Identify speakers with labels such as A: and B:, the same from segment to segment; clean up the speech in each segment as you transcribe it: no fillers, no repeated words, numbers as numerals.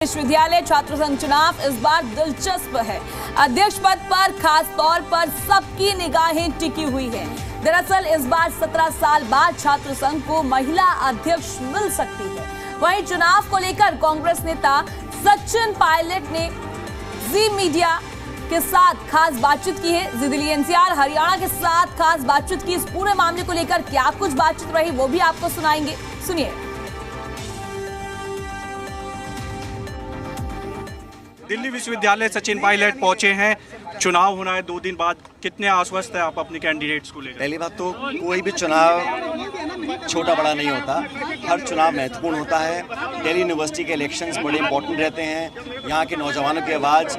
A: विश्वविद्यालय छात्र संघ चुनाव इस बार दिलचस्प है। अध्यक्ष पद पर खास तौर पर सबकी निगाहें टिकी हुई है। दरअसल इस बार 17 साल बाद छात्र संघ को महिला अध्यक्ष मिल सकती है। वहीं चुनाव को लेकर कांग्रेस नेता सचिन पायलट ने जी मीडिया के साथ खास बातचीत की है। जी दिल्ली एनसीआर हरियाणा के साथ खास बातचीत की। इस पूरे मामले को लेकर क्या कुछ बातचीत रही वो भी आपको सुनाएंगे, सुनिए।
B: दिल्ली विश्वविद्यालय सचिन पायलट पहुंचे हैं। चुनाव होना है 2 दिन बाद, कितने आश्वस्त है आप अपने कैंडिडेट्स को लेकर?
C: पहली बात तो कोई भी चुनाव छोटा बड़ा नहीं होता, हर चुनाव महत्वपूर्ण होता है। दिल्ली यूनिवर्सिटी के इलेक्शंस बड़े इंपॉर्टेंट रहते हैं। यहाँ के नौजवानों की आवाज़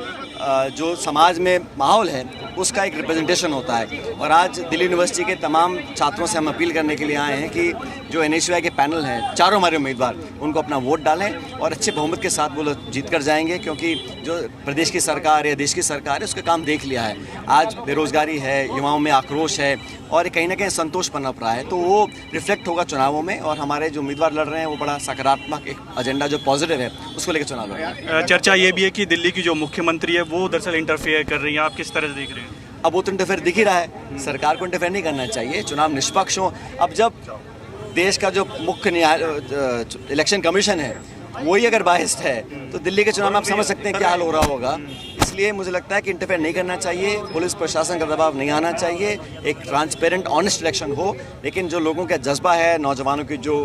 C: जो समाज में माहौल है उसका एक रिप्रेजेंटेशन होता है। और आज दिल्ली यूनिवर्सिटी के तमाम छात्रों से हम अपील करने के लिए आए हैं कि जो NSUI के पैनल हैं, चारों हमारे उम्मीदवार, उनको अपना वोट डालें और अच्छे बहुमत के साथ वो लोग जीत कर जाएंगे, क्योंकि जो प्रदेश की सरकार या देश की सरकार है उसका काम देख लिया है। आज बेरोजगारी है, युवाओं में आक्रोश है और कहीं ना कहीं संतोष पनप रहा है, तो वो रिफ्लेक्ट होगा चुनावों में। और हमारे जो उम्मीदवार लड़ रहे हैं वो बड़ा सकारात्मक एक एजेंडा जो पॉजिटिव है उसको लेकर चुनाव लड़।
B: चर्चा ये भी है कि दिल्ली की जो मुख्यमंत्री है वो दरअसल इंटरफेयर कर रही है, आप किस तरह से देख रहे हैं?
C: अब वो तो इंटरफेयर दिख ही रहा है, सरकार को इंटरफेयर नहीं करना चाहिए, चुनाव निष्पक्ष हो। अब जब देश का जो मुख्य इलेक्शन कमीशन है वही अगर बायस्ड है तो दिल्ली के चुनाव में आप समझ सकते हैं क्या हाल हो रहा होगा। इसलिए मुझे लगता है कि इंटरफेयर नहीं करना चाहिए, पुलिस प्रशासन का दबाव नहीं आना चाहिए, एक ट्रांसपेरेंट ऑनेस्ट इलेक्शन हो। लेकिन जो लोगों का जज्बा है, नौजवानों की जो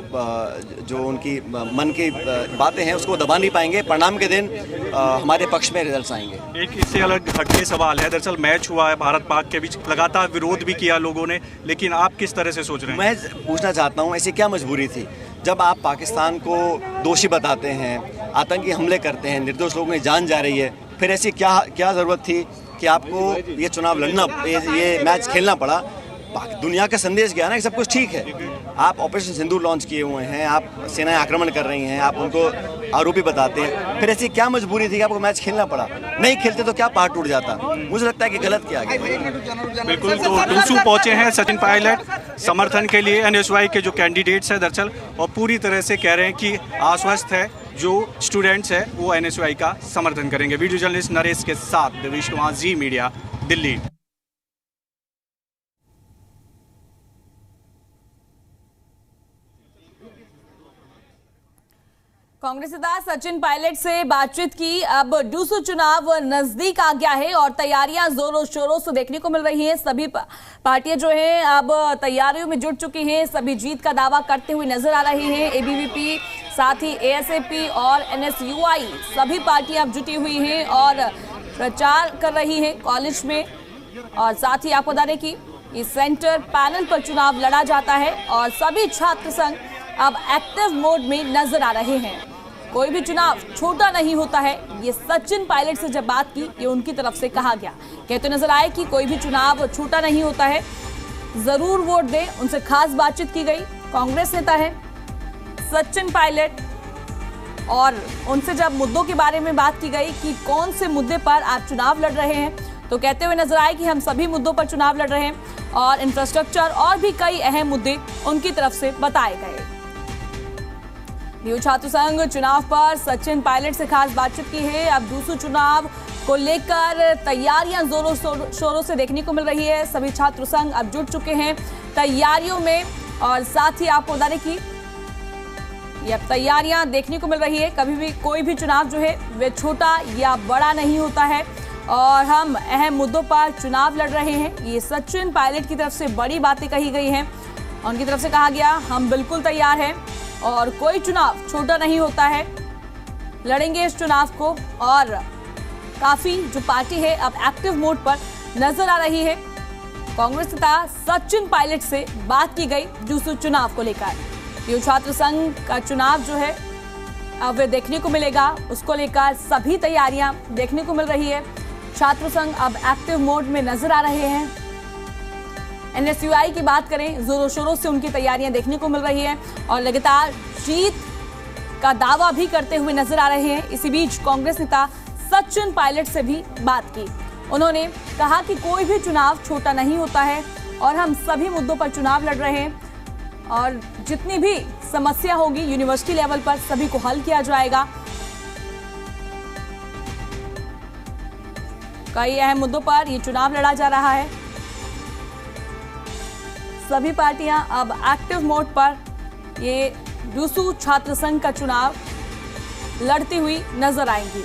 C: उनकी मन की बातें हैं उसको दबा नहीं पाएंगे। परिणाम के दिन हमारे पक्ष में रिजल्ट्स आएंगे।
B: एक इससे अलग हटके सवाल है, दरअसल मैच हुआ है भारत पाक के बीच, लगातार विरोध भी किया लोगों ने, लेकिन आप किस तरह से सोच रहे हैं?
C: मैं पूछना चाहता हूँ, ऐसी क्या मजबूरी थी जब आप पाकिस्तान को दोषी बताते हैं, आतंकी हमले करते हैं, निर्दोष लोगों की जान जा रही है, फिर ऐसी क्या ज़रूरत थी कि आपको ये चुनाव लड़ना, ये मैच खेलना पड़ा? दुनिया का संदेश गया ना कि सब कुछ ठीक है। आप ऑपरेशन सिंदूर लॉन्च किए हुए हैं, आप सेनाएं आक्रमण कर रही हैं, आप उनको आरोपी बताते हैं, फिर ऐसी क्या मजबूरी थी कि आपको मैच खेलना पड़ा? नहीं खेलते तो क्या पहाड़ टूट जाता? मुझे लगता है कि गलत किया गया।
B: बिल्कुल, तो टूसू पहुंचे हैं सचिन पायलट समर्थन के लिए NSUI के जो कैंडिडेट्स हैं दरअसल, और पूरी तरह से कह रहे हैं कि आश्वस्त है जो स्टूडेंट्स हैं वो NSUI का समर्थन करेंगे। वीडियो जर्नलिस्ट नरेश के साथ देवेश कुमार, जी मीडिया, दिल्ली।
A: कांग्रेस नेता सचिन पायलट से बातचीत की। अब डूसू चुनाव नजदीक आ गया है और तैयारियां जोरों शोरों से देखने को मिल रही हैं। सभी पार्टियां जो हैं अब तैयारियों में जुट चुकी हैं, सभी जीत का दावा करते हुए नजर आ रही हैं। ABVP, साथ ही ASAP और NSUI, सभी पार्टियां अब जुटी हुई हैं और प्रचार कर रही हैं कॉलेज में। और साथ ही आपको बता दें कि इस सेंटर पैनल पर चुनाव लड़ा जाता है और सभी छात्र संघ अब एक्टिव मोड में नजर आ रहे हैं। कोई भी चुनाव छोटा नहीं होता है, ये सचिन पायलट से जब बात की ये उनकी तरफ से कहा गया। कहते नजर आए कि कोई भी चुनाव छोटा नहीं होता है, जरूर वोट दें। उनसे खास बातचीत की गई। कांग्रेस नेता है सचिन पायलट और उनसे जब मुद्दों के बारे में बात की गई कि कौन से मुद्दे पर आप चुनाव लड़ रहे हैं, तो कहते हुए नजर आए कि हम सभी मुद्दों पर चुनाव लड़ रहे हैं और इंफ्रास्ट्रक्चर और भी कई अहम मुद्दे उनकी तरफ से बताए गए। न्यू छात्र संघ चुनाव पर सचिन पायलट से खास बातचीत की है। अब दूसरे चुनाव को लेकर तैयारियां जोरों शोरों से देखने को मिल रही है। सभी छात्र संघ अब जुट चुके हैं तैयारियों में और साथ ही आपको बता दें कि ये तैयारियां देखने को मिल रही है। कभी भी कोई भी चुनाव जो है वे छोटा या बड़ा नहीं होता है और हम अहम मुद्दों पर चुनाव लड़ रहे हैं। ये सचिन पायलट की तरफ से बड़ी बातें कही गई हैं। उनकी तरफ से कहा गया हम बिल्कुल तैयार हैं और कोई चुनाव छोटा नहीं होता है, लड़ेंगे इस चुनाव को। और काफी जो पार्टी है अब एक्टिव मोड पर नजर आ रही है। कांग्रेस नेता सचिन पायलट से बात की गई दूसरे चुनाव को लेकर। युवा छात्र संघ का चुनाव जो है अब देखने को मिलेगा, उसको लेकर सभी तैयारियां देखने को मिल रही है। छात्र संघ अब एक्टिव मोड में नजर आ रहे हैं। NSUI की बात करें, जोरों शोरों से उनकी तैयारियां देखने को मिल रही है और लगातार जीत का दावा भी करते हुए नजर आ रहे हैं। इसी बीच कांग्रेस नेता सचिन पायलट से भी बात की। उन्होंने कहा कि कोई भी चुनाव छोटा नहीं होता है और हम सभी मुद्दों पर चुनाव लड़ रहे हैं और जितनी भी समस्या होगी यूनिवर्सिटी लेवल पर सभी को हल किया जाएगा। कई अहम मुद्दों पर ये चुनाव लड़ा जा रहा है। सभी पार्टियां अब एक्टिव मोड पर ये डूसू छात्र संघ का चुनाव लड़ती हुई नजर आएंगी।